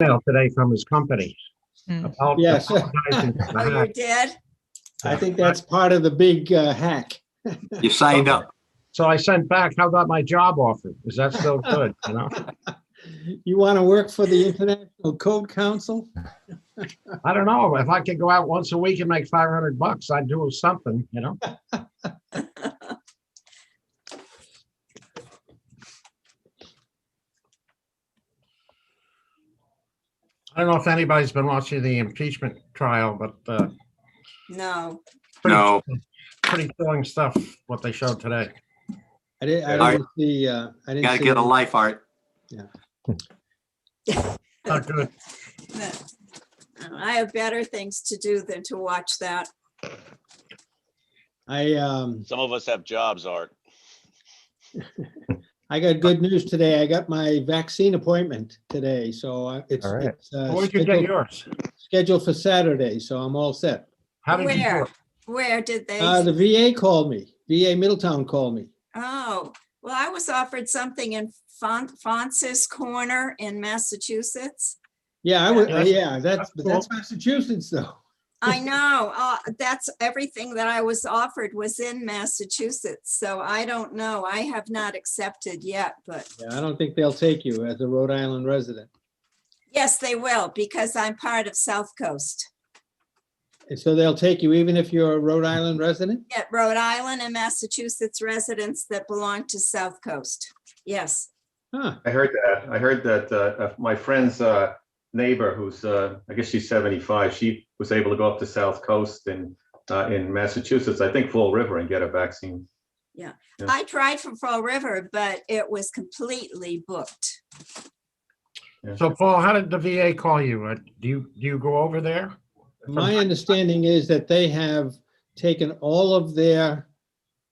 email today from his company about Yes. apologizing for the Oh, you hack. did? I think that's part of the big hack. You signed up. So I sent back, how about my job offer? Is that still good, you know? You want to work for the International Code Council? I don't know. If I could go out once a week and make $500, I'd do something, you know? I don't know if anybody's been watching the impeachment trial, but No. No. pretty chilling stuff, what they showed today. I didn't see. I didn't Gotta see get a any- life, Art. Not good. I have better things to do than to watch that. Some of us have jobs, Art. I got good news today. I got my vaccine appointment today, so it's, All right. it's Where'd you get yours? scheduled for Saturday, so I'm all set. How did you do Where? it? Where did they? The VA called me. VA Middletown called me. Oh, well, I was offered something in Francis Corner in Massachusetts. Yeah, I would. Yeah, Yeah, that's that's cool. Massachusetts, though. I know, that's everything that I was offered was in Massachusetts. So I don't know. I have not accepted yet, but Yeah, I don't think they'll take you as a Rhode Island resident. yes, they will because I'm part of South Coast. And so they'll take you even if you're a Rhode Island resident? Get Rhode Island and Massachusetts residents that belong to South Coast. Yes. Huh. I heard that. I heard that my friend's neighbor, who's I guess she's 75, she was able to go up to South Coast in Massachusetts, I think Fall River, and get a vaccine. Yeah. Yeah. I tried for Fall River, but it was completely booked. So Paul, how did the VA call you? Do you go over there? My understanding is that they have taken all of their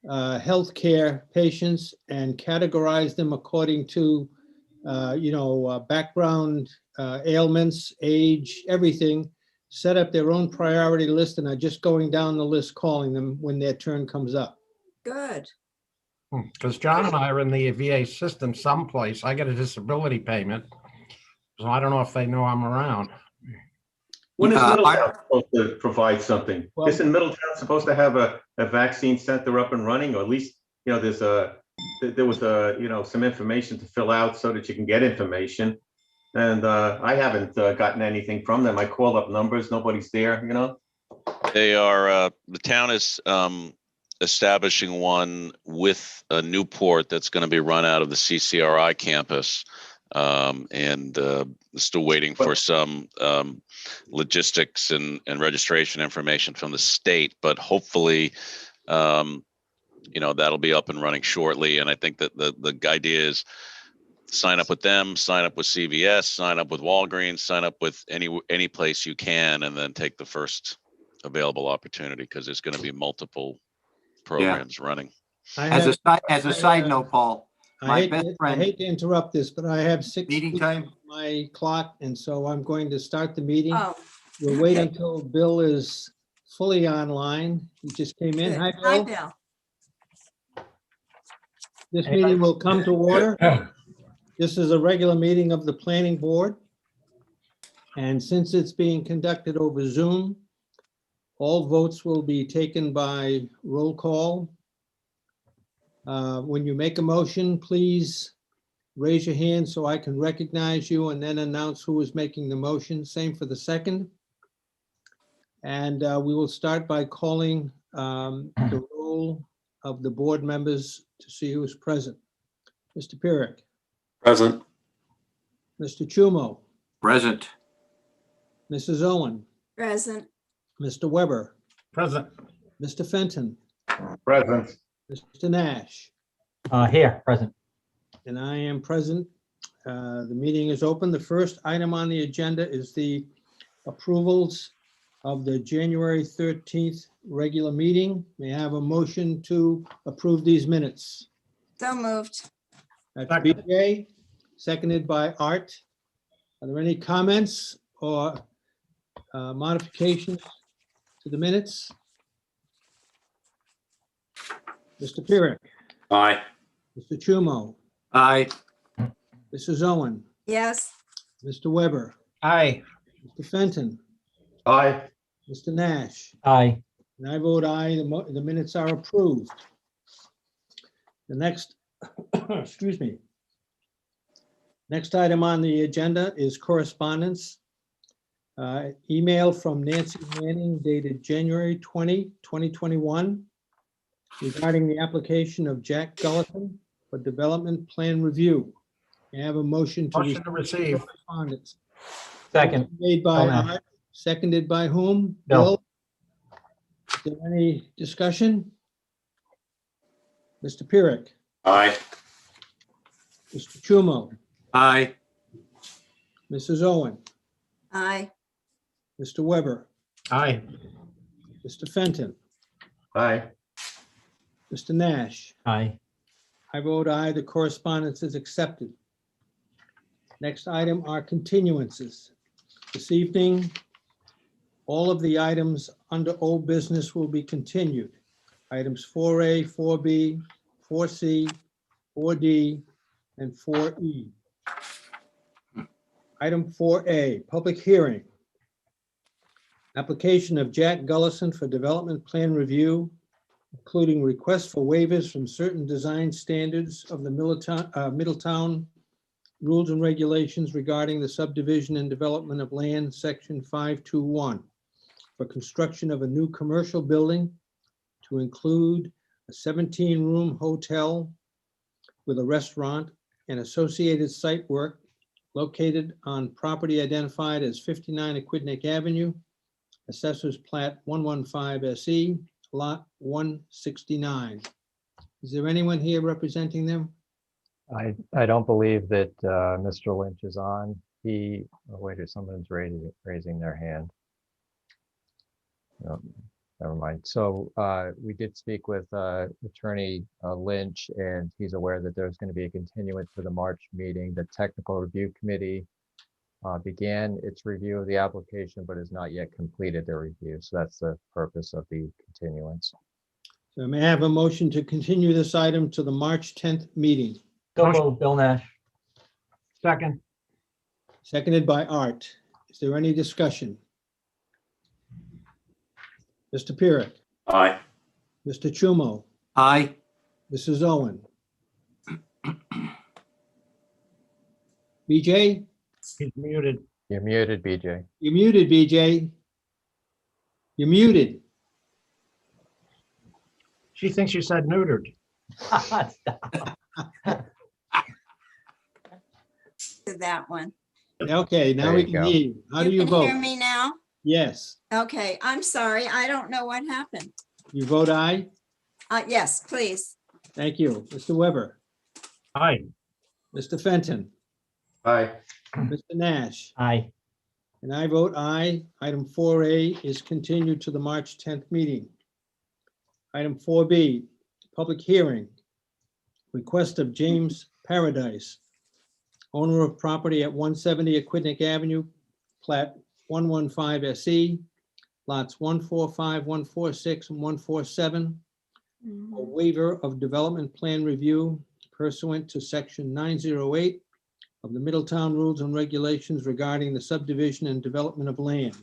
healthcare patients and categorized them according to, background ailments, age, everything, set up their own priority list and are just going down the list, calling them when their turn comes up. Good. Because John and I are in the VA system someplace. I get a disability payment. So I don't know if they know I'm around. When is I- Middletown supposed to provide something? Well- Isn't Middletown supposed to have a vaccine center up and running? Or at least, there was some information to fill out so that you can get information. And I haven't gotten anything from them. I called up numbers, nobody's there, They are, the town is establishing one with a Newport that's going to be run out of the CCRI campus. And still waiting for some logistics and registration information from the state, but hopefully, that'll be up and running shortly. And I think that the idea is sign up with them, sign up with CVS, sign up with Walgreens, sign up with any place you can, and then take the first available opportunity because there's going to be multiple programs running. As a side note, Paul, my best I friend, hate to interrupt this, but I have 6 meeting feet time? on my clock, and so I'm going to start the meeting. Oh, We'll wait okay. until Bill is fully online. He just came in. good. Hi, Hi, Bill. Bill. This meeting will come to order. This is a regular meeting of the planning board. And since it's being conducted over Zoom, all votes will be taken by roll call. When you make a motion, please raise your hand so I can recognize you and then announce who is making the motion. Same for the second. And we will start by calling the roll of the board members to see who is present. Mr. Pirek, present. Mr. Chumo, Present. Mrs. Owen, Present. Mr. Weber, Present. Mr. Fenton, Present. Mr. Nash, Here, present. and I am present. The meeting is open. The first item on the agenda is the approvals of the January 13th regular meeting. May I have a motion to approve these minutes? So moved. That's Second. BJ, seconded by Art. Are there any comments or modifications to the minutes? Mr. Pirek, Aye. Mr. Chumo, Aye. Mrs. Owen, Yes. Mr. Weber, Aye. Mr. Fenton, Aye. Mr. Nash. Aye. And I vote aye, the minutes are approved. The next, excuse me. Next item on the agenda is correspondence. Email from Nancy Manning dated January 20, 2021, regarding the application of Jack Gullison for development plan review. May I have a motion to Motion to receive. correspondence? Second. Made by Bill Nash. Art, seconded by whom? Bill. Is there any discussion? Mr. Pyrick, Aye. Mr. Chumo, Aye. Mrs. Owen, Aye. Mr. Weber, Aye. Mr. Fenton, Aye. Mr. Nash. Aye. I vote aye, the correspondence is accepted. Next item are continuances. This evening, all of the items under old business will be continued. Items 4A, 4B, 4C, 4D, and 4E. Item 4A, public hearing. Application of Jack Gullison for development plan review, including requests for waivers from certain design standards of the Middletown rules and regulations regarding the subdivision and development of land, section 521, for construction of a new commercial building to include a 17-room hotel with a restaurant and associated site work located on property identified as 59 Aquidneck Avenue, Assessors Plat 115 SE, Lot 169. Is there anyone here representing them? I don't believe that Mr. Lynch is on. Wait, someone's raising their hand. No, never mind. So we did speak with Attorney Lynch, and he's aware that there's going to be a continuance to the March meeting. The Technical Review Committee began its review of the application, but has not yet completed their review. So that's the purpose of the continuance. So may I have a motion to continue this item to the March 10th meeting? So moved, Bill Nash. Second. Seconded by Art. Is there any discussion? Mr. Pyrick, Aye. Mr. Chumo, Aye. Mrs. Owen. BJ, He's muted. You're muted, BJ. you're muted, BJ. You're muted. She thinks you said neutered. To that one. Okay, now There we you can go. hear you. How do you can hear vote? me now? Yes. Okay, I'm sorry. I don't know what happened. You vote aye? Yes, please. Thank you. Mr. Weber, Aye. Mr. Fenton, Aye. Mr. Nash, Aye. and I vote aye. Item 4A is continued to the March 10th meeting. Item 4B, public hearing. Request of James Paradise, owner of property at 170 Aquidneck Avenue, plat 115 SE, lots 145, 146, and 147, a waiver of development plan review pursuant to section 908 of the Middletown Rules and Regulations regarding the subdivision and development of land.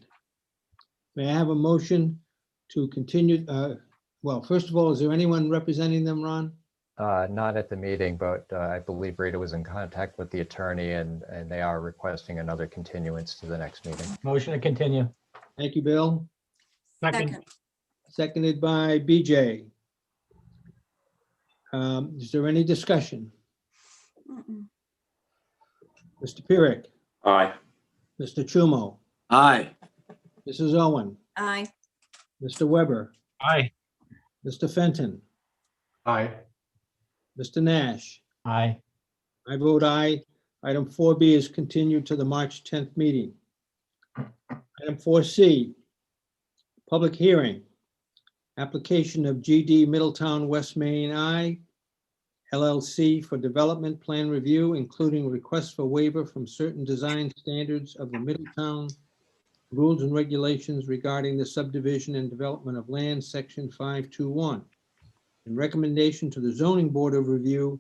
May I have a motion to continue? Well, first of all, is there anyone representing them, Ron? Not at the meeting, but I believe Rita was in contact with the attorney, and they are requesting another continuance to the next meeting. Motion to continue. Thank you, Bill. Second. Second. Seconded by BJ. Is there any discussion? Mm-mm. Mr. Pyrick, Aye. Mr. Chumo, Aye. Mrs. Owen, Aye. Mr. Weber, Aye. Mr. Fenton, Aye. Mr. Nash. Aye. I vote aye. Item 4B is continued to the March 10th meeting. Item 4C, public hearing. Application of GD Middletown West Main I LLC for development plan review, including requests for waiver from certain design standards of the Middletown Rules and Regulations regarding the subdivision and development of land, section 521. And recommendation to the Zoning Board of Review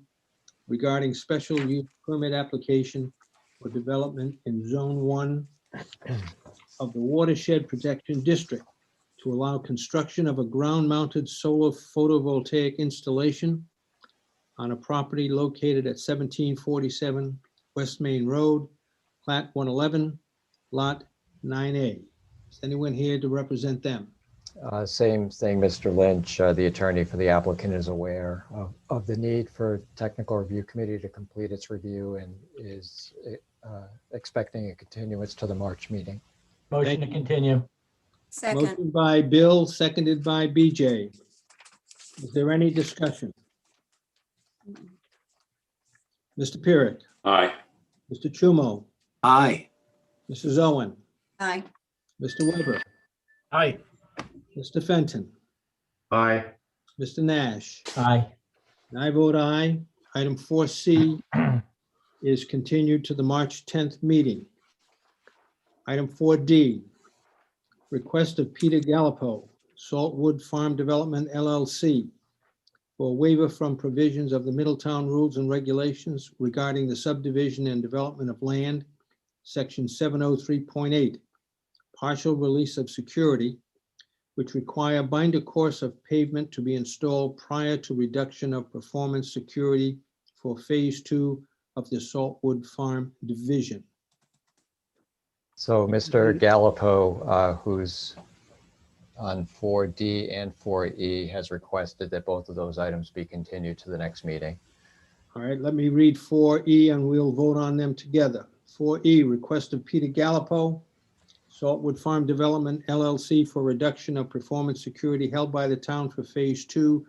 regarding special use permit application for development in Zone 1 of the Watershed Protection District to allow construction of a ground-mounted solar photovoltaic installation on a property located at 1747 West Main Road, Plat 111, Lot 9A. Is anyone here to represent them? Same thing, Mr. Lynch. The attorney for the applicant is aware of the need for technical review committee to complete its review and is expecting a continuance to the March meeting. Motion to continue. Second, Motion by Bill, seconded by BJ. Is there any discussion? Mr. Pirret, Aye. Mr. Chumo, Aye. Mrs. Owen, aye. Mr. Weber, Aye. Mr. Fenton, Aye. Mr. Nash. Aye. And I vote aye. Item 4C is continued to the March 10th meeting. Item 4D, request of Peter Gallipo, Saltwood Farm Development LLC, for a waiver from provisions of the Middletown Rules and Regulations regarding the subdivision and development of land, Section 703.8, partial release of security, which require binder course of pavement to be installed prior to reduction of performance security for Phase 2 of the Saltwood Farm Division. So Mr. Gallipo, who's on 4D and 4E, has requested that both of those items be continued to the next meeting. All right, let me read 4E and we'll vote on them together. 4E, request of Peter Gallipo, Saltwood Farm Development LLC, for reduction of performance security held by the town for Phase 2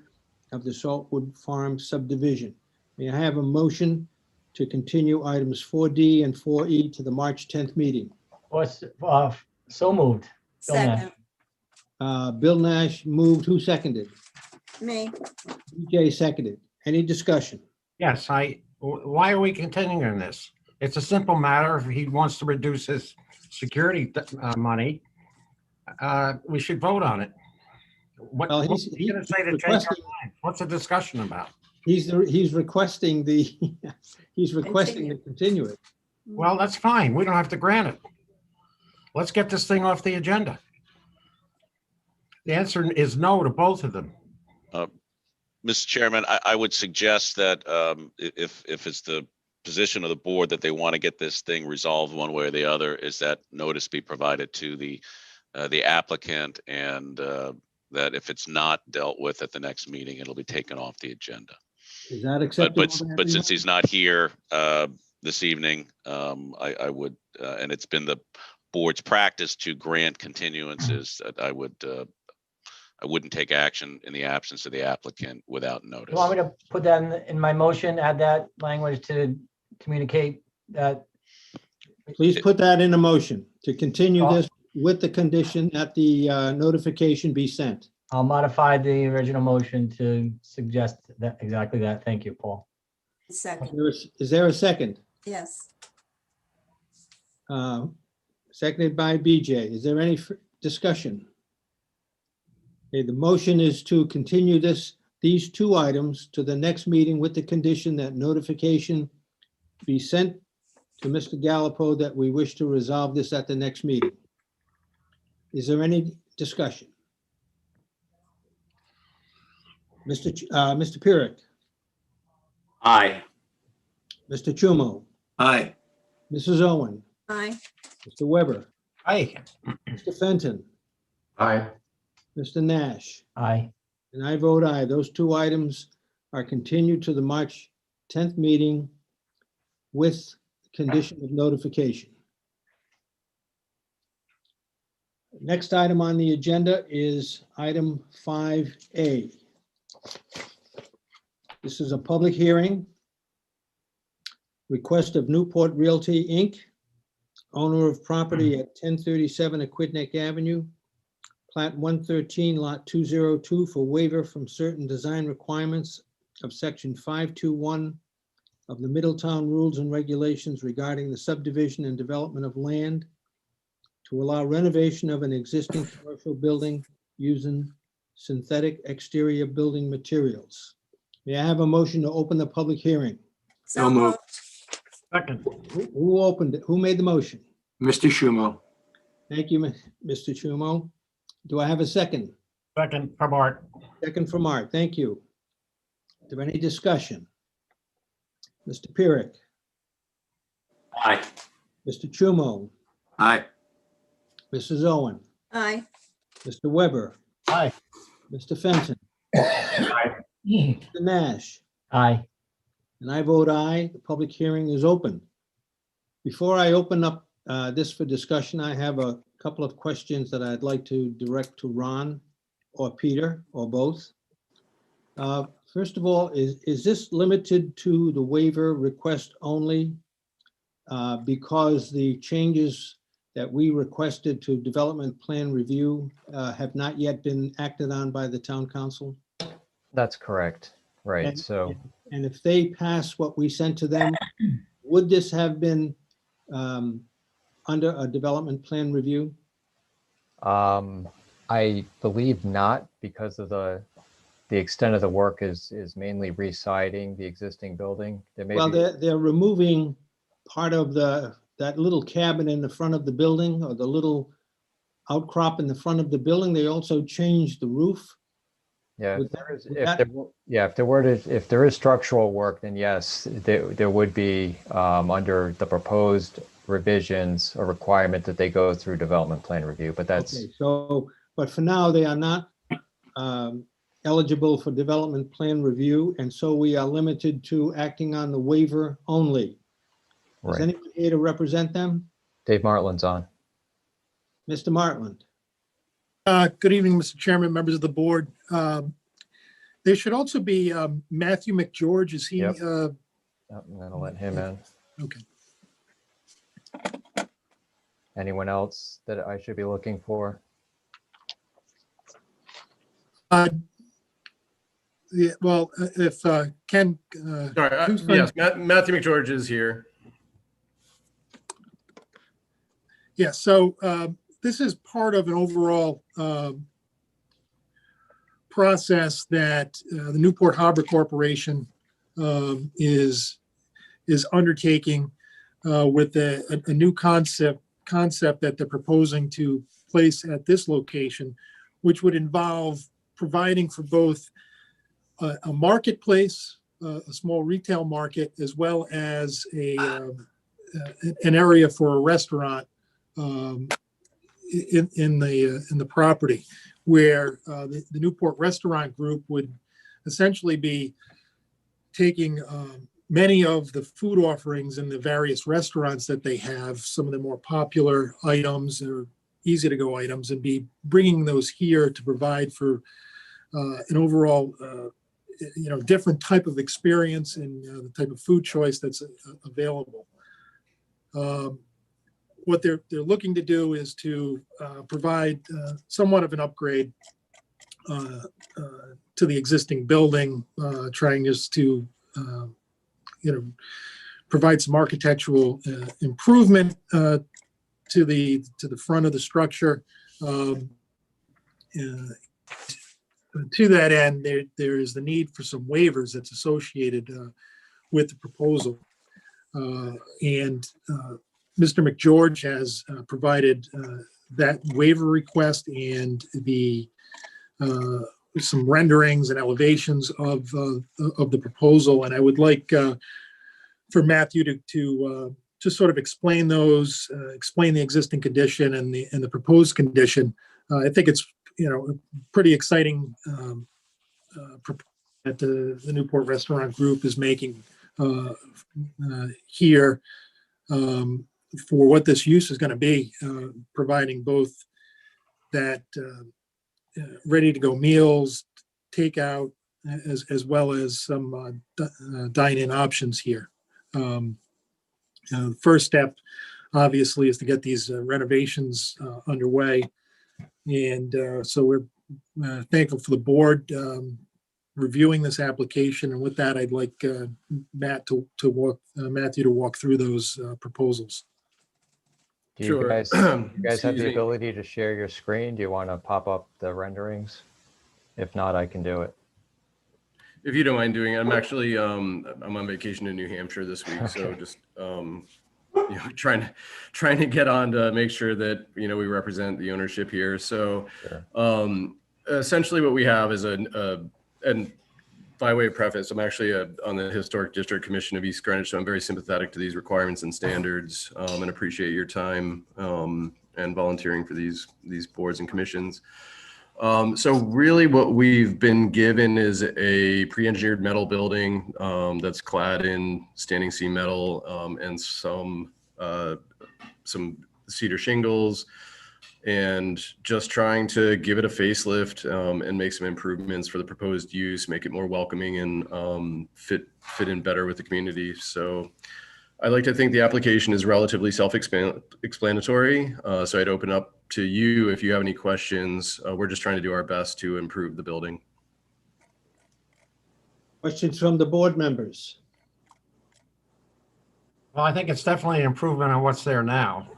of the Saltwood Farm subdivision. May I have a motion to continue items 4D and 4E to the March 10th meeting? So moved. Bill Nash. Second, Bill Nash moved. Who seconded? me. BJ seconded. Any discussion? Yes, why are we continuing this? It's a simple matter. If he wants to reduce his security money, we should vote on it. What, Well, what's he gonna say to change our requesting- mind? What's the discussion about? He's requesting the, he's requesting to continue it. Well, that's fine. We don't have to grant it. Let's get this thing off the agenda. The answer is no to both of them. Mr. Chairman, I would suggest that if it's the position of the board that they want to get this thing resolved one way or the other, is that notice be provided to the applicant, and that if it's not dealt with at the next meeting, it'll be taken off the agenda. Is that acceptable? But to since everyone? he's not here this evening, I would, and it's been the board's practice to grant continuances, I wouldn't take action in the absence of the applicant without notice. You want me to put that in my motion, add that language to communicate that? Please put that in a motion to continue Oh. this with the condition that the notification be sent. I'll modify the original motion to suggest that, exactly that. Thank you, Paul. Second, Is there a second? yes. Seconded by BJ. Is there any discussion? Okay, the motion is to continue these two items to the next meeting with the condition that notification be sent to Mr. Gallipo that we wish to resolve this at the next meeting. Is there any discussion? Mr. Pirret, Aye. Mr. Chumo, Aye. Mrs. Owen, Aye. Mr. Weber, Hey, Mr. Fenton, Aye. Mr. Nash, Aye. and I vote aye. Those two items are continued to the March 10th meeting with condition of notification. Next item on the agenda is item 5A. This is a public hearing. Request of Newport Realty, Inc., owner of property at 1037 Aquidneck Avenue, Plat 113, Lot 202, for waiver from certain design requirements of Section 521 of the Middletown Rules and Regulations regarding the subdivision and development of land to allow renovation of an existing commercial building using synthetic exterior building materials. May I have a motion to open the public hearing? So So moved. moved. second, Who opened it? Who made the motion? Mr. Schumo. Thank you, Mr. Chumo. Do I have a second? Second from Art. Second from Art. Thank you. Is there any discussion? Mr. Pyrick, Aye. Mr. Chumo, Aye. Mrs. Owen, Aye. Mr. Weber, Aye. Mr. Fenton, Mr. Nash, Aye. and I vote aye. The public hearing is open. Before I open up this for discussion, I have a couple of questions that I'd like to direct to Ron or Peter or both. First of all, is this limited to the waiver request only? Because the changes that we requested to development plan review have not yet been acted on by the town council? That's correct. Right. And- So And if they pass what we sent to them, would this have been under a development plan review? I believe not, because of the extent of the work is mainly re-siding the existing building. There may Well, be, they're removing part of that little cabin in the front of the building, or the little outcrop in the front of the building. They also changed the roof. yeah, would if there is, would if that- there, yeah, if there is structural work, then yes, there would be, under the proposed revisions, a requirement that they go through development plan review, but that's, Okay, so, but for now, they are not eligible for development plan review, and so we are limited to acting on the waiver only. Is right. anyone here to represent them? Dave Martlin's on. Mr. Martland? Good evening, Mr. Chairman, members of the board. There should also be Matthew McGeorge. Is he? Yep. I'm gonna let him in. Okay. Anyone else that I should be looking for? Yeah, well, if Ken. Sorry, who's yes, Matthew McGeorge is here. Yeah, so this is part of an overall process that the Newport Harbor Corporation is undertaking with a new concept that they're proposing to place at this location, which would involve providing for both a marketplace, a small retail market, as well as an area for a restaurant in the property, where the Newport Restaurant Group would essentially be taking many of the food offerings in the various restaurants that they have, some of the more popular items or easy to go items, and be bringing those here to provide for an overall different type of experience and the type of food choice that's available. What they're looking to do is to provide somewhat of an upgrade to the existing building, trying just to provide some architectural improvement to the front of the structure. To that end, there is the need for some waivers that's associated with the proposal. And Mr. McGeorge has provided that waiver request and some renderings and elevations of the proposal. And I would like for Matthew to just sort of explain those, explain the existing condition and the proposed condition. I think it's pretty exciting that the Newport Restaurant Group is making here for what this use is going to be, providing both that ready-to-go meals, takeout, as well as some dine-in options here. The first step, obviously, is to get these renovations underway. And so we're thankful for the board reviewing this application. And with that, I'd like Matthew to walk through those proposals. Do you Sure. guys have Excuse the me. ability to share your screen? Do you want to pop up the renderings? If not, I can do it. If you don't mind doing it, I'm actually I'm on vacation in New Hampshire this week, so Okay. just trying to get on to make sure that, we represent the ownership here. So Sure. essentially what we have is and by way of preface, I'm actually on the Historic District Commission of East Greenwich, so I'm very sympathetic to these requirements and standards, and appreciate your time and volunteering for these boards and commissions. So really what we've been given is a pre-engineered metal building that's clad in standing seam metal and some cedar shingles, and just trying to give it a facelift and make some improvements for the proposed use, make it more welcoming and fit in better with the community. So I like to think the application is relatively self-explanatory. So I'd open up to you if you have any questions. We're just trying to do our best to improve the building. Questions from the board members? Well, I think it's definitely an improvement on what's there now.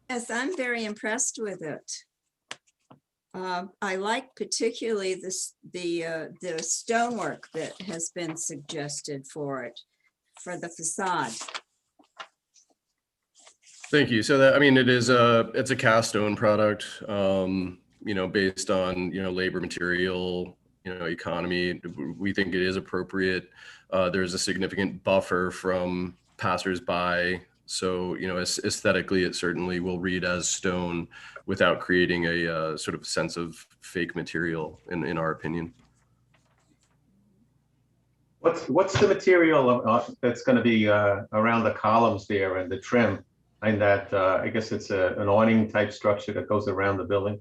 Yes, I'm very impressed with it. I like particularly the stonework that has been suggested for it, for the facade. Thank you. So that, it's a cast stone product, based on, labor, material, economy. We think it is appropriate. There's a significant buffer from passersby. So, aesthetically, it certainly will read as stone without creating a sort of sense of fake material, in our opinion. What's the material that's going to be around the columns there and the trim? And that I guess it's an awning type structure that goes around the building.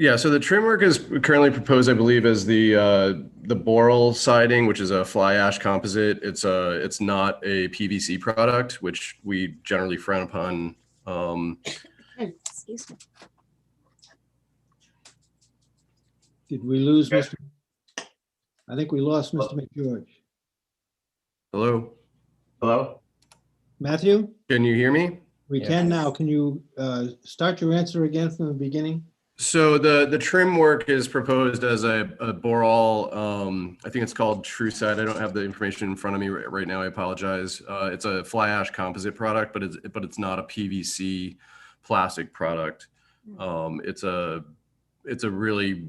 Yeah, so the trim work is currently proposed, I believe, as the boral siding, which is a fly ash composite. It's not a PVC product, which we generally frown upon. Excuse me. Did we lose Mr.? I think we lost Mr. McGeorge. Hello, Hello? Matthew, can you hear me? we can now. Can you start your answer again from the beginning? So the trim work is proposed as a boral. I think it's called TrueSide. I don't have the information in front of me right now. I apologize. It's a fly ash composite product, but it's not a PVC plastic product. It's a really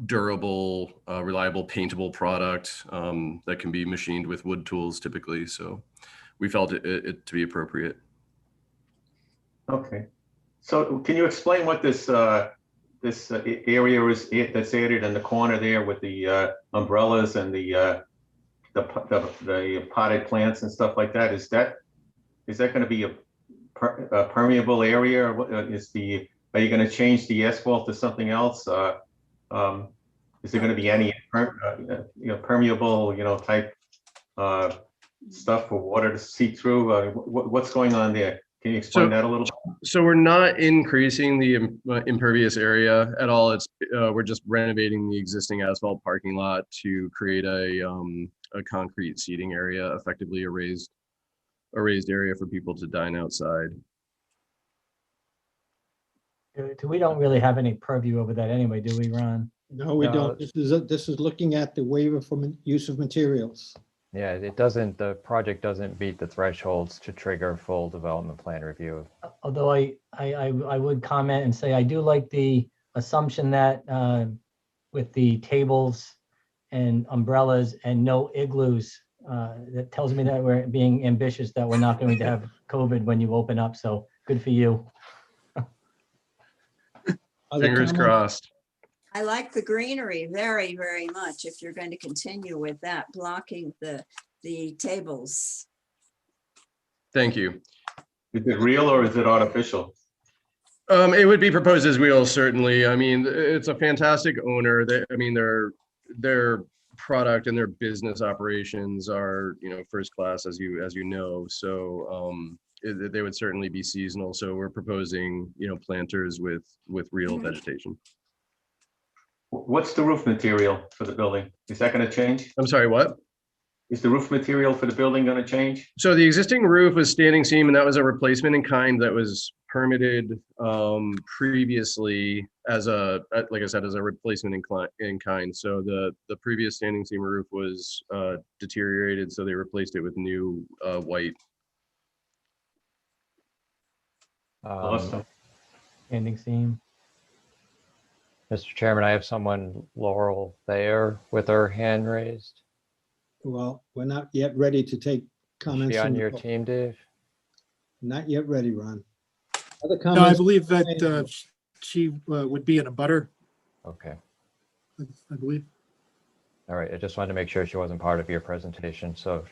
durable, reliable, paintable product that can be machined with wood tools typically. So we felt it to be appropriate. Okay. So can you explain what this area is that's added in the corner there with the umbrellas and the potted plants and stuff like that? Is that going to be a permeable area? Or are you going to change the asphalt to something else? Is there going to be any permeable type stuff for water to seep through? What's going on there? Can you explain that a little bit? So we're not increasing the impervious area at all. We're just renovating the existing asphalt parking lot to create a concrete seating area, effectively a raised area for people to dine outside. We don't really have any purview over that anyway, do we, Ron? No, we No. don't. This is looking at the waiver from use of materials. Yeah, the project doesn't meet the thresholds to trigger full development plan review. Although I would comment and say I do like the assumption that with the tables and umbrellas and no igloos, that tells me that we're being ambitious, that we're not going to have COVID when you open up. So good for you. Other Fingers comments? crossed. I like the greenery very, very much if you're going to continue with that, blocking the tables. Thank you. Is it real or is it artificial? It would be proposed as real, certainly. I mean, it's a fantastic owner. Their product and their business operations are, first class, as you know. So they would certainly be seasonal. So we're proposing, planters with real vegetation. What's the roof material for the building? Is that going to change? I'm sorry, what? Is the roof material for the building going to change? So the existing roof was standing seam, and that was a replacement in kind that was permitted previously as like I said, as a replacement in kind. So the previous standing seam roof was deteriorated, so they replaced it with new white. Awesome. Standing seam. Mr. Chairman, I have someone, Laurel Thayer, with her hand raised. Well, we're not yet ready to take Is comments. she on from the your public. team, Dave? Not yet ready, Ron. Other No, I comments? believe that she would be in a butter, Okay. I believe. All right. I just wanted to make sure she wasn't part of your presentation. So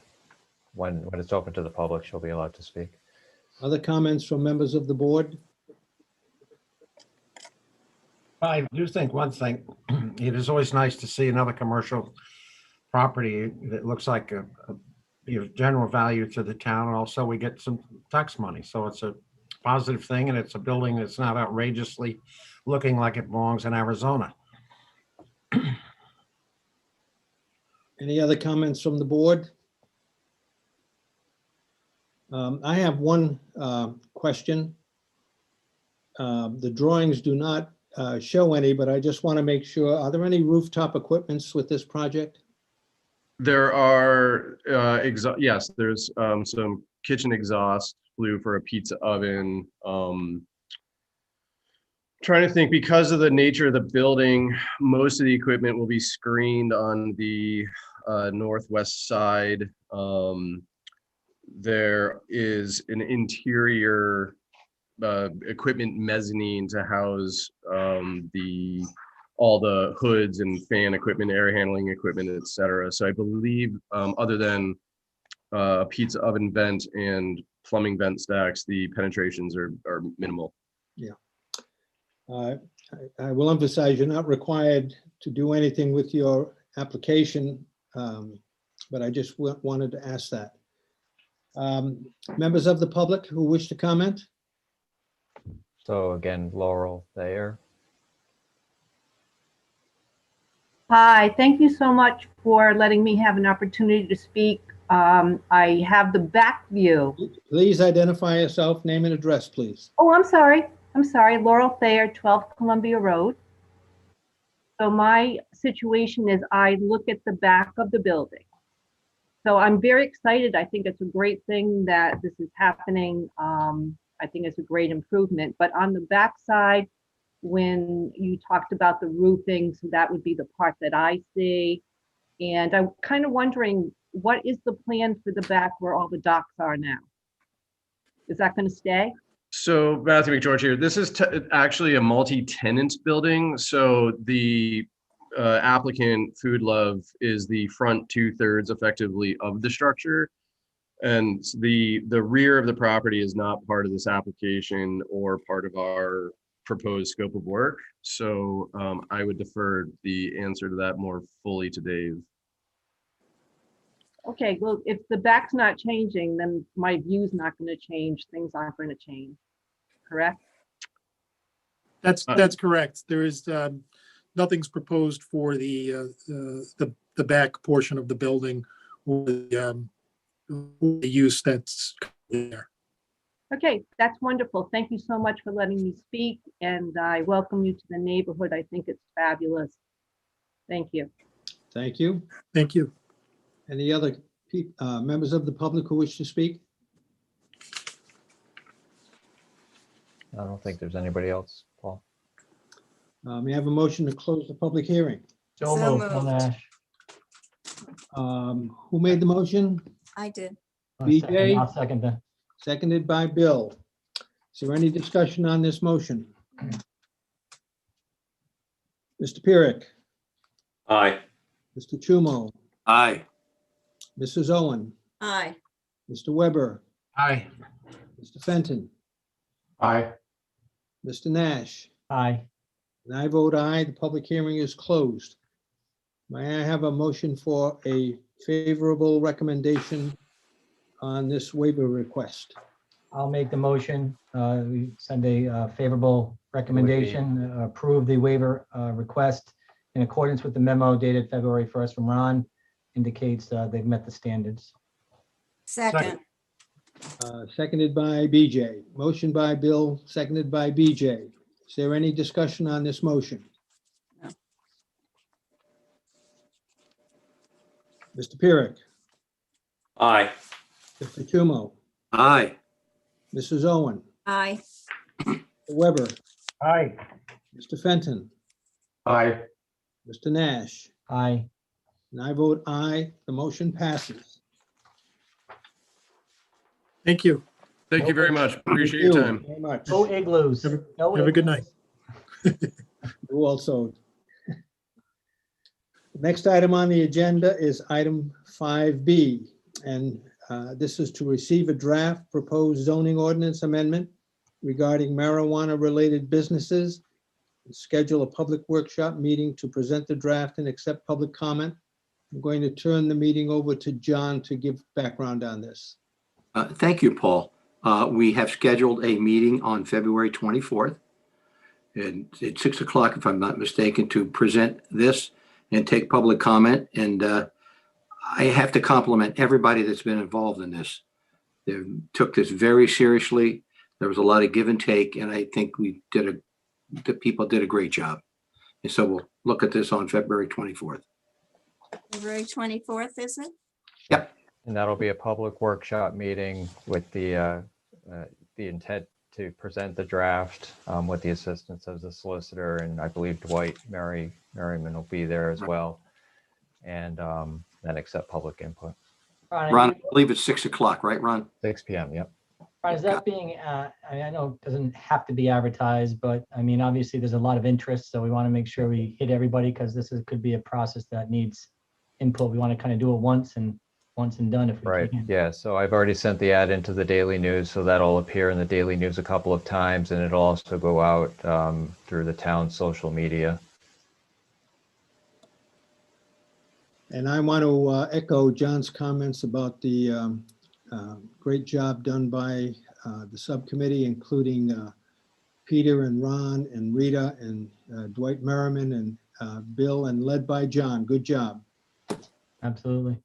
when it's open to the public, she'll be allowed to speak. Other comments from members of the board? I do think one thing, it is always nice to see another commercial property that looks like a general value to the town. And also we get some tax money. So it's a positive thing, and it's a building that's not outrageously looking like it belongs in Arizona. Any other comments from the board? I have one question. The drawings do not show any, but I just want to make sure, are there any rooftop equipments with this project? There are yes, there's some kitchen exhaust flue for a pizza oven. Trying to think, because of the nature of the building, most of the equipment will be screened on the northwest side. There is an interior equipment mezzanine to house all the hoods and fan equipment, air handling equipment, et cetera. So I believe other than a pizza oven vent and plumbing vent stacks, the penetrations are minimal. Yeah. I will emphasize you're not required to do anything with your application, but I just wanted to ask that. Members of the public who wish to comment? So again, Laurel Thayer. Hi, thank you so much for letting me have an opportunity to speak. I have the back view. Please identify yourself, name and address, please. Oh, I'm sorry. Laurel Thayer, 12 Columbia Road. So my situation is I look at the back of the building. So I'm very excited. I think it's a great thing that this is happening. I think it's a great improvement. But on the back side, when you talked about the roofing, so that would be the part that I see. And I'm kind of wondering, what is the plan for the back where all the docks are now? Is that going to stay? So Matthew McGeorge here. This is actually a multi-tenant building. So the applicant, Food Love, is the front 2/3 effectively of the structure. And the rear of the property is not part of this application or part of our proposed scope of work. So I would defer the answer to that more fully to Dave. Okay, well, if the back's not changing, then my view's not going to change. Things aren't going to change, correct? That's correct. There is nothing's proposed for the back portion of the building or the use that's there. Okay, that's wonderful. Thank you so much for letting me speak, and I welcome you to the neighborhood. I think it's fabulous. Thank you. Thank you. Thank you. Any other members of the public who wish to speak? I don't think there's anybody else, Paul. May I have a motion to close the public hearing? So So moved, Bill moved. Nash. Who made the motion? I did. BJ? I'll second that. Seconded by Bill. Is there any discussion on this motion? Mr. Pyrick, Aye. Mr. Chumo, Aye. Mrs. Owen, Aye. Mr. Weber, Aye. Mr. Fenton, Aye. Mr. Nash, Aye. and I vote aye. The public hearing is closed. May I have a motion for a favorable recommendation on this waiver request? I'll make the motion. We send a favorable recommendation, approve the waiver request in accordance with the memo dated February 1st from Ron indicates they've met the standards. Second, Seconded by BJ. Motion by Bill, seconded by BJ. Is there any discussion on this motion? No. Mr. Pirek, Aye. Mr. Chumo, Aye. Mrs. Owen, aye. Mr. Weber, Aye. Mr. Fenton, Aye. Mr. Nash, Aye. and I vote aye. The motion passes. Thank you. Thank you very much. Appreciate Thank your you time. very much. No igloos. Have a- No have a good igloos. night. You also. Next item on the agenda is item 5B, and this is to receive a draft proposed zoning ordinance amendment regarding marijuana-related businesses, and schedule a public workshop meeting to present the draft and accept public comment. I'm going to turn the meeting over to John to give background on this. Thank you, Paul. We have scheduled a meeting on February 24th and at 6 o'clock, if I'm not mistaken, to present this and take public comment. And I have to compliment everybody that's been involved in this. They took this very seriously. There was a lot of give and take, and I think the people did a great job. And so we'll look at this on February 24th. February 24th, is it? Yep. And that'll be a public workshop meeting with the intent to present the draft with the assistance of the solicitor, and I believe Dwight Merriman will be there as well. And then accept public input. Ron, I believe it's 6 o'clock, right, Ron? 6 p.m. Yep. Ron, is that being, I know it doesn't have to be advertised, but I mean, obviously there's a lot of interest, so we want to make sure we hit everybody because could be a process that needs input. We want to kind of do it once and done if we Right. can. Yeah. So I've already sent the ad into the Daily News, so that'll appear in the Daily News a couple of times, and it'll also go out through the town's social media. And I want to echo John's comments about the great job done by the subcommittee, including Peter and Ron and Rita and Dwight Merriman and Bill, and led by John. Good job. Absolutely.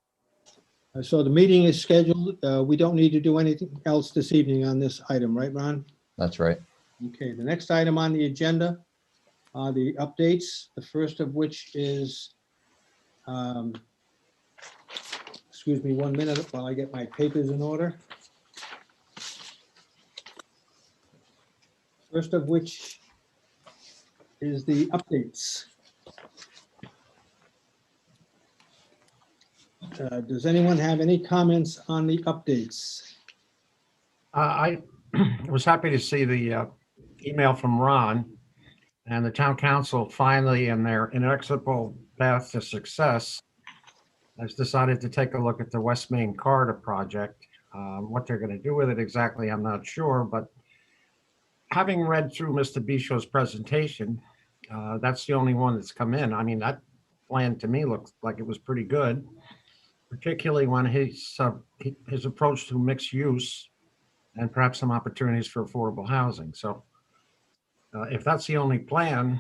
So the meeting is scheduled. We don't need to do anything else this evening on this item, right, Ron? That's right. Okay, the next item on the agenda are the updates, the first of which is, excuse me 1 minute while I get my papers in order. First of which is the updates. Does anyone have any comments on the updates? I was happy to see the email from Ron, and the town council finally, in their inexorable path to success, has decided to take a look at the West Main Corridor project. What they're going to do with it exactly, I'm not sure, but having read through Mr. Bisho's presentation, that's the only one that's come in. I mean, that plan to me looks like it was pretty good, particularly when his approach to mixed use and perhaps some opportunities for affordable housing. So if that's the only plan,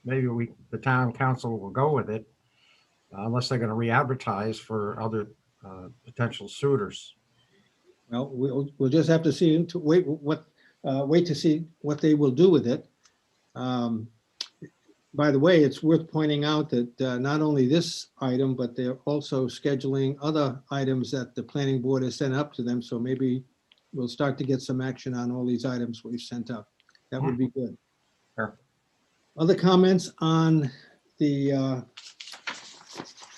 maybe the town council will go with it, unless they're going to re-advertise for other potential suitors. Well, we'll just have to see, wait to see what they will do with it. By the way, it's worth pointing out that not only this item, but they're also scheduling other items that the planning board has sent up to them. So maybe we'll start to get some action on all these items we've sent up. That would be good. Sure. Other comments on the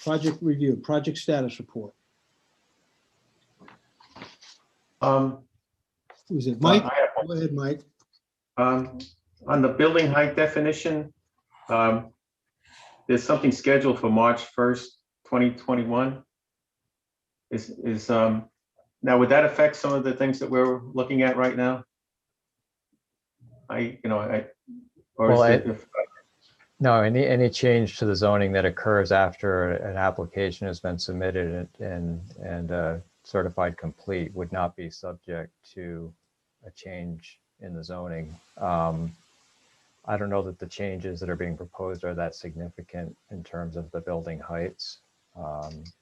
project review, project status report? Who's it? Mike? I have one. Go ahead, Mike. On the building height definition, there's something scheduled for March 1st, 2021. Now, would that affect some of the things that we're looking at right now? No, any change to the zoning that occurs after an application has been submitted and certified complete would not be subject to a change in the zoning. I don't know that the changes that are being proposed are that significant in terms of the building heights.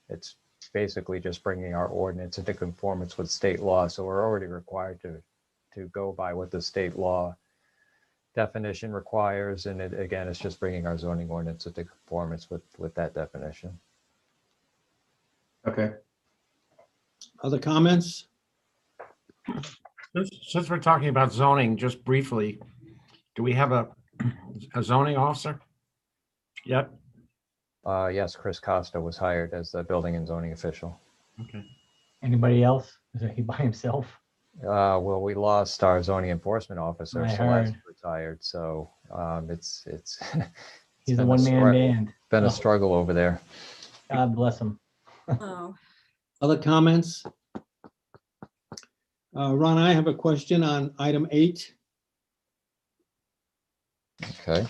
It's basically just bringing our ordinance into conformance with state law. So we're already required to go by what the state law definition requires. And again, it's just bringing our zoning ordinance into conformance with that definition. Okay. Other comments? Since we're talking about zoning, just briefly, do we have a zoning officer yet? Yes, Chris Costa was hired as the building and zoning official. Okay. Anybody else? Is he by himself? Well, we lost our zoning enforcement officer, I Celeste heard. retired, so it's He's a been one-man struggle. band. Been Oh. a struggle over there. God bless him. Oh, Other comments? Ron, I have a question on item 8. Okay.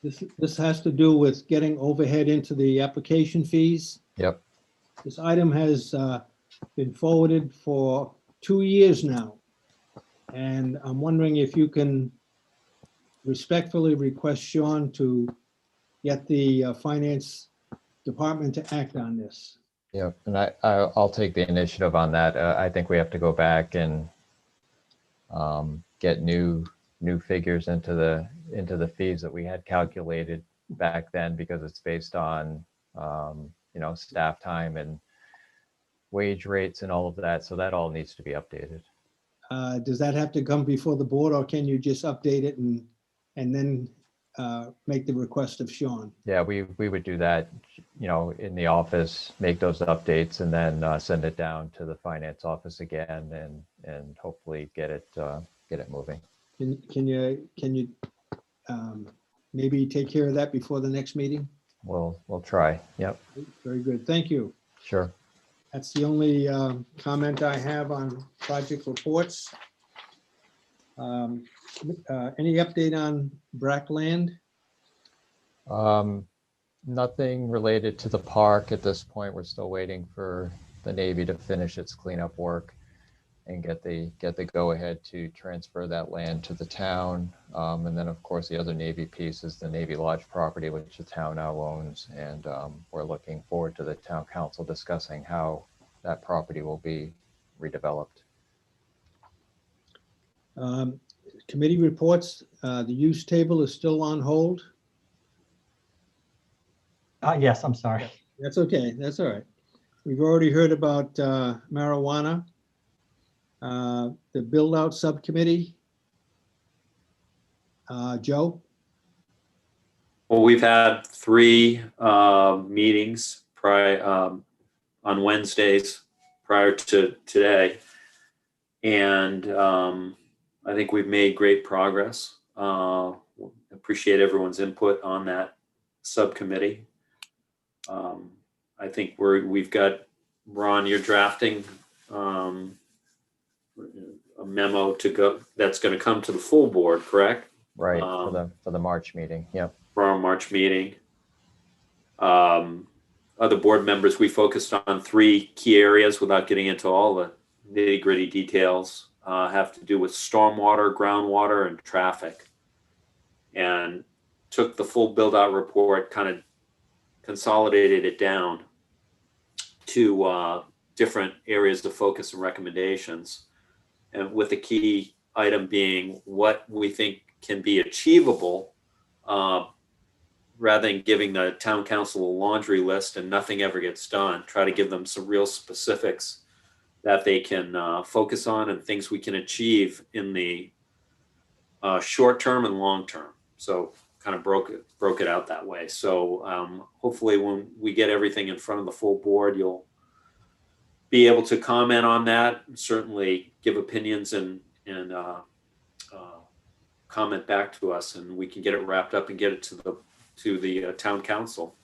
This has to do with getting overhead into the application fees. Yep. This item has been forwarded for 2 years now. And I'm wondering if you can respectfully request Sean to get the finance department to act on this. Yep. And I'll take the initiative on that. I think we have to go back and get new figures into the fees that we had calculated back then, because it's based on staff time and wage rates and all of that. So that all needs to be updated. Does that have to come before the board, or can you just update it and then make the request of Sean? Yeah, we would do that, in the office, make those updates, and then send it down to the finance office again, and hopefully get it moving. Can you maybe take care of that before the next meeting? We'll try. Yep. Very good. Thank you. Sure. That's the only comment I have on project reports. Any update on Brack Land? Nothing related to the park at this point. We're still waiting for the Navy to finish its cleanup work and get the go ahead to transfer that land to the town. And then of course the other Navy piece is the Navy Lodge property, which the town now owns. And we're looking forward to the town council discussing how that property will be redeveloped. Committee reports, the use table is still on hold. Yes, I'm sorry. That's okay. That's all right. We've already heard about marijuana. The build out subcommittee. Joe? Well, we've had 3 meetings on Wednesdays prior to today. And I think we've made great progress. Appreciate everyone's input on that subcommittee. I think we've got, Ron, you're drafting a memo to go, that's going to come to the full board, correct? Right, for the March meeting. Yep. For our March meeting. Other board members, we focused on 3 key areas without getting into all the nitty-gritty details. Have to do with stormwater, groundwater, and traffic. And took the full build-out report, kind of consolidated it down to different areas of focus and recommendations. And with the key item being what we think can be achievable, rather than giving the town council a laundry list and nothing ever gets done. Try to give them some real specifics that they can focus on and things we can achieve in the short term and long term. So kind of broke it out that way. So hopefully when we get everything in front of the full board, you'll be able to comment on that, certainly give opinions and comment back to us, and we can get it wrapped up and get it to the town council.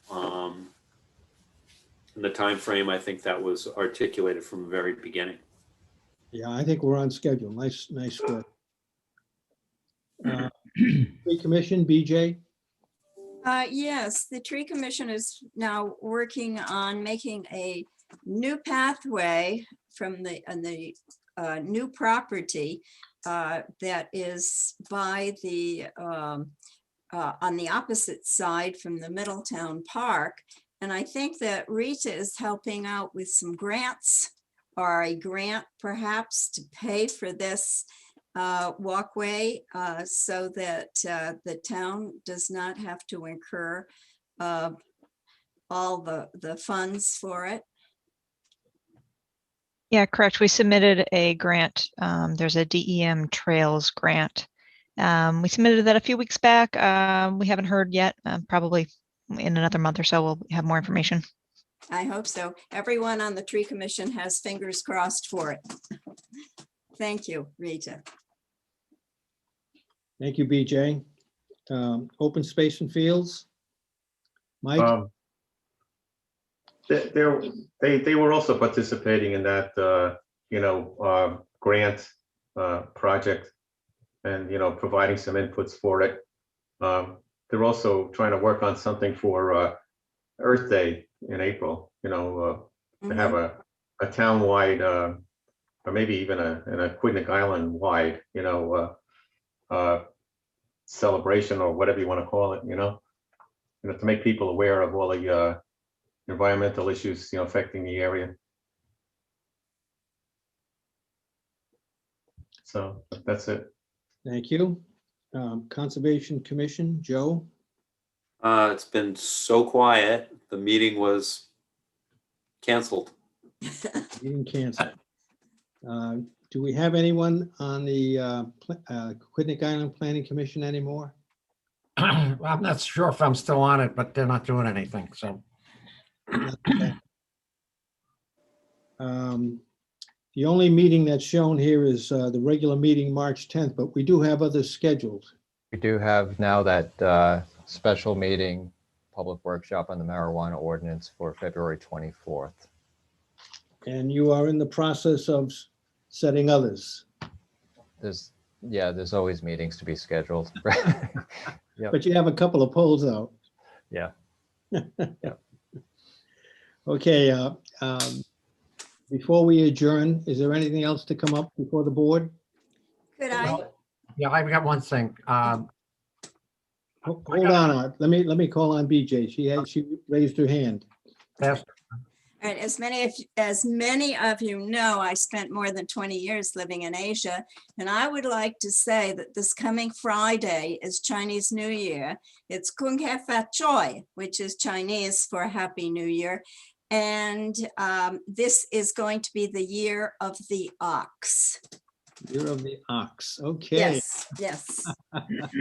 In the time frame, I think that was articulated from the very beginning. Yeah, I think we're on schedule. Nice work. Tree Commission, BJ? Yes, the tree commission is now working on making a new pathway from the new property that is by the on the opposite side from the Middletown Park. And I think that Rita is helping out with some grants or a grant perhaps to pay for this walkway so that the town does not have to incur all the funds for it. Yeah, correct. We submitted a grant. There's a DEM Trails grant. We submitted that a few weeks back. We haven't heard yet. Probably in another month or so, we'll have more information. I hope so. Everyone on the tree commission has fingers crossed for it. Thank you, Rita. Thank you, BJ. Open space and fields. Mike? They were also participating in that, grant project and, providing some inputs for it. They're also trying to work on something for Earth Day in April, to have a town-wide, or maybe even an Aquidneck Island-wide, celebration or whatever you want to call it, to make people aware of all the environmental issues, affecting the area. So that's it. Thank you. Conservation Commission, Joe? It's been so quiet. The meeting was canceled. Meeting canceled. Do we have anyone on the Aquidneck Island Planning Commission anymore? I'm not sure if I'm still on it, but they're not doing anything, so. The only meeting that's shown here is the regular meeting, March 10th, but we do have others scheduled. We do have now that special meeting, public workshop on the marijuana ordinance for February 24th. And you are in the process of setting others. There's always meetings to be scheduled. Yep. But you have a couple of polls out. Yeah. Okay. Before we adjourn, is there anything else to come up before the board? Could I? Yeah, I've got one thing. Hold on. Let me call on BJ. She raised her hand. Yes. All right, as many of you know, I spent more than 20 years living in Asia, and I would like to say that this coming Friday is Chinese New Year. It's Kung He Fat Choi, which is Chinese for Happy New Year. And this is going to be the year of the ox. Year of the ox. Okay. Yes, yes.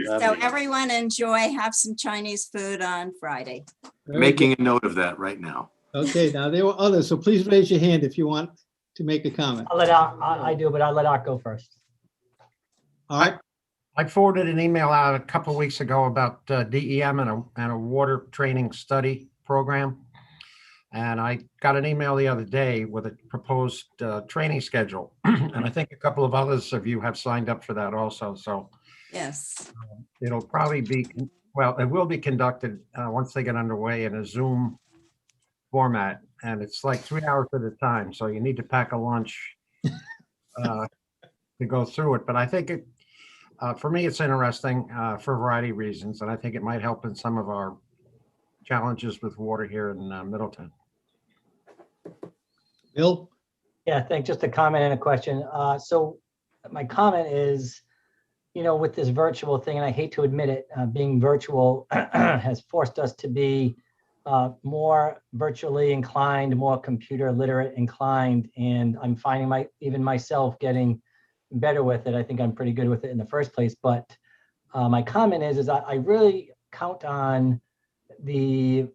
So everyone enjoy, have some Chinese food on Friday. Making a note of that right now. Okay, now there were others, so please raise your hand if you want to make a comment. I'll let Art, I do, but I'll let Art go first. All right. I forwarded an email out a couple of weeks ago about DEM and a water training study program. And I got an email the other day with a proposed training schedule. And I think a couple of others of you have signed up for that also. So yes, it'll probably be, well, it will be conducted once they get underway in a Zoom format. And it's like 3 hours at a time. So you need to pack a lunch to go through it. But I think it, for me, it's interesting for a variety of reasons. And I think it might help in some of our challenges with water here in Middleton. Bill? Yeah, thanks. Just a comment and a question. So my comment is, with this virtual thing, and I hate to admit it, being virtual has forced us to be more virtually inclined, more computer literate inclined, and I'm finding even myself getting better with it. I think I'm pretty good with it in the first place, but my comment is I really count on the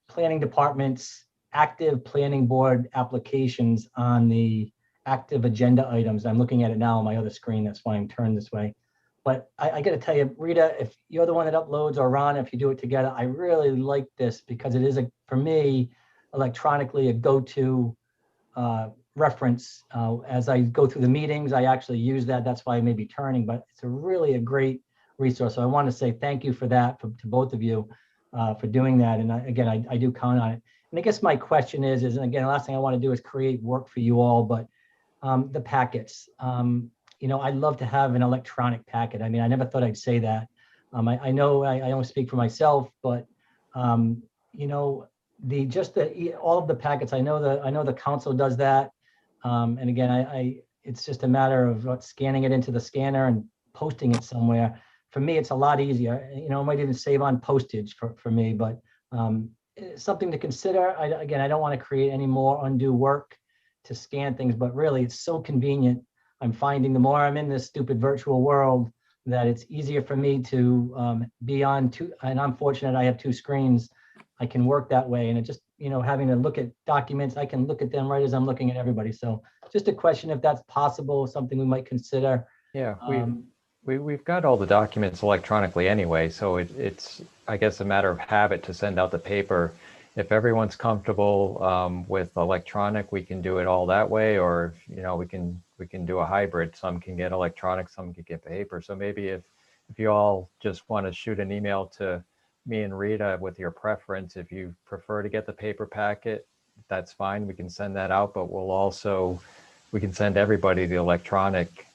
planning department's active planning board applications on the active agenda items. I'm looking at it now on my other screen. That's why I'm turned this way. But I got to tell you, Rita, if you're the one that uploads, or Ron, if you do it together, I really like this because it is, for me, electronically a go-to reference. As I go through the meetings, I actually use that. That's why I may be turning, but it's really a great resource. So I want to say thank you for that, to both of you for doing that. And again, I do count on it. And I guess my question is, and again, the last thing I want to do is create work for you all, but the packets, I'd love to have an electronic packet. I mean, I never thought I'd say that. I know I don't speak for myself, but you know, all of the packets, I know the council does that. And again, it's just a matter of scanning it into the scanner and posting it somewhere. For me, it's a lot easier. You know, it might even save on postage for me, but it's something to consider. Again, I don't want to create any more undue work to scan things, but really it's so convenient. I'm finding the more I'm in this stupid virtual world that it's easier for me to be on two, and I'm fortunate I have two screens. I can work that way, and it just, you know, having to look at documents, I can look at them right as I'm looking at everybody. So just a question if that's possible, something we might consider. Yeah, we've got all the documents electronically anyway, so it's, I guess, a matter of habit to send out the paper. If everyone's comfortable with electronic, we can do it all that way, or, you know, we can do a hybrid. Some can get electronic, some can get paper. So maybe if you all just want to shoot an email to me and Rita with your preference, if you prefer to get the paper packet, that's fine. We can send that out, but we can send everybody the electronic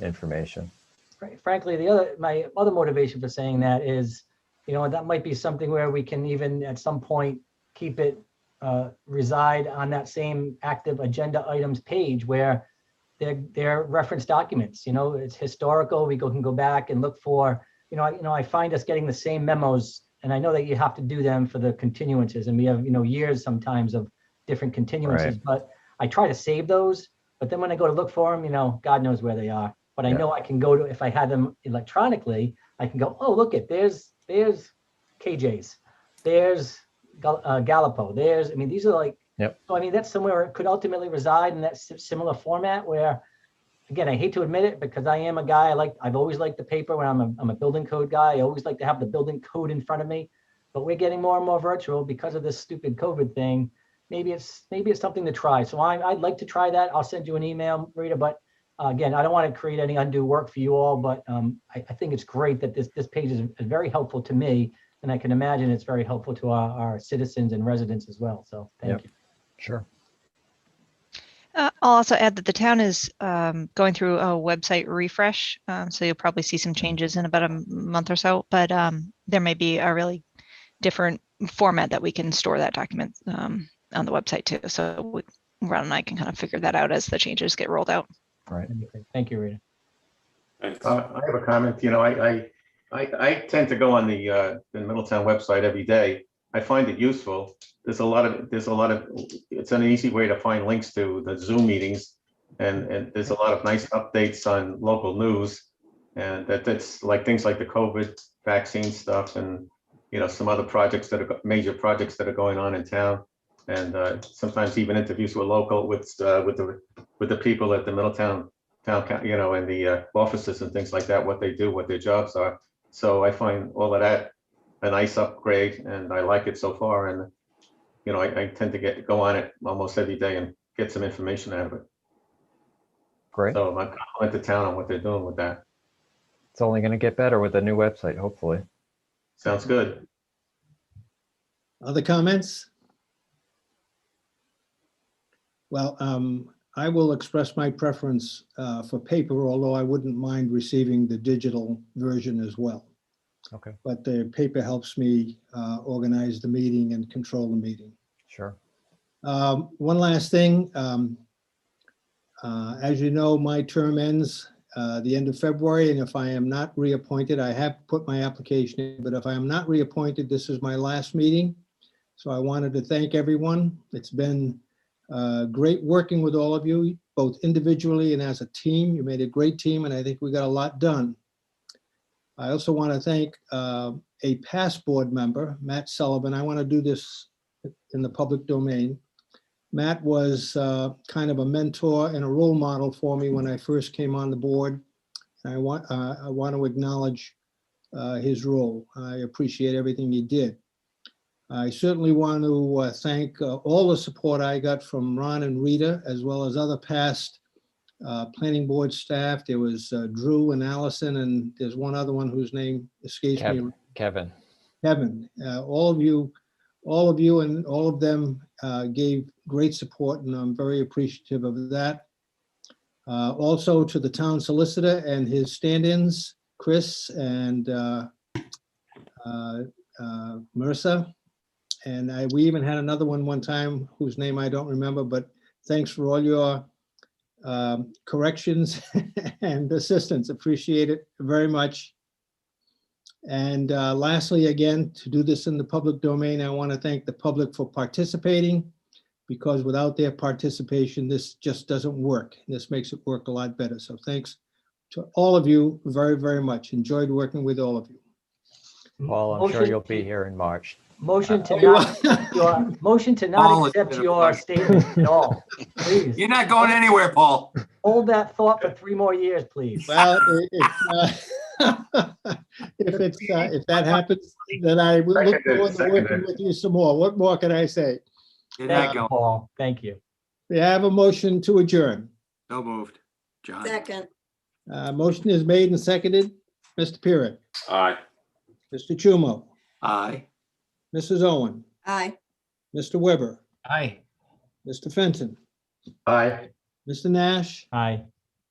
information. Frankly, my other motivation for saying that is, you know, that might be something where we can even at some point keep it reside on that same active agenda items page where they're reference documents. You know, it's historical. We can go back and look for, I find us getting the same memos, and I know that you have to do them for the continuances, and we have, years sometimes of different continuances, Right. but I try to save those. But then when I go to look for them, God knows where they are. But I know I can go to, if I had them electronically, I can go, oh, look at, there's KJ's, there's Gallipo, these are like, Yep. So that's somewhere it could ultimately reside in that similar format where, again, I hate to admit it because I am a guy, I've always liked the paper when I'm a building code guy. I always like to have the building code in front of me, but we're getting more and more virtual because of this stupid COVID thing. Maybe it's something to try. So I'd like to try that. I'll send you an email, Rita, but again, I don't want to create any undue work for you all, but I think it's great that this page is very helpful to me, and I can imagine it's very helpful to our citizens and residents as well. So thank you. Sure. I'll also add that the town is going through a website refresh, so you'll probably see some changes in about a month or so, but there may be a really different format that we can store that document on the website too. So Ron and I can kind of figure that out as the changes get rolled out. Right. Thank you, Rita. Thanks. I have a comment. I tend to go on the Middletown website every day. I find it useful. It's an easy way to find links to the Zoom meetings, and there's a lot of nice updates on local news, and that's like things like the COVID vaccine stuff, and some other projects major projects that are going on in town, and sometimes even interviews with the people at the Middletown town, and the offices and things like that, what they do, what their jobs are. So I find all of that a nice upgrade, and I like it so far. And I tend to go on it almost every day and get some information out of it. Great. So I compliment the town on what they're doing with that. It's only going to get better with the new website, hopefully. Sounds good. Other comments? Well, I will express my preference for paper, although I wouldn't mind receiving the digital version as well. Okay. But the paper helps me organize the meeting and control the meeting. Sure. One last thing. As you know, my term ends the end of February, and if I am not reappointed, I have put my application in, but if I am not reappointed, this is my last meeting. So I wanted to thank everyone. It's been great working with all of you, both individually and as a team. You made a great team, and I think we got a lot done. I also want to thank a past board member, Matt Sullivan. I want to do this in the public domain. Matt was kind of a mentor and a role model for me when I first came on the board. I want to acknowledge his role. I appreciate everything he did. I certainly want to thank all the support I got from Ron and Rita, as well as other past planning board staff. There was Drew and Allison, and there's one other one whose name escapes me. Kevin. Kevin. All of you and all of them gave great support, and I'm very appreciative of that. Also to the town solicitor and his stand-ins, Chris and Marissa, And we even had another one time whose name I don't remember, but thanks for all your corrections and assistance. Appreciate it very much. And lastly, again, to do this in the public domain, I want to thank the public for participating, because without their participation, this just doesn't work. This makes it work a lot better. So thanks to all of you very, very much. Enjoyed working with all of you. Paul, I'm sure Motion- you'll be here in March. Motion to Oh, you not, accept your motion to not Paul, it's accept been a your pleasure. statement at all. Please, You're not going anywhere, Paul. hold that thought for 3 more years, please. Well, if that happens, then I will look forward to working with you some more. What more can I say? You're Thank not you, going. Paul. Thank you. We have a motion to adjourn. So moved. John. Second, Motion is made and seconded. Mr. Pirro, Aye. Mr. Chumo, Aye. Mrs. Owen, aye. Mr. Weber, Aye. Mr. Fenton, Aye. Mr. Nash. Aye.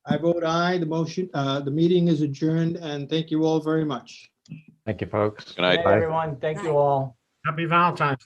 I vote aye. The meeting is adjourned, and thank you all very much. Thank you, folks. Good night. Good night, everyone. Thank you all. Happy Valentine's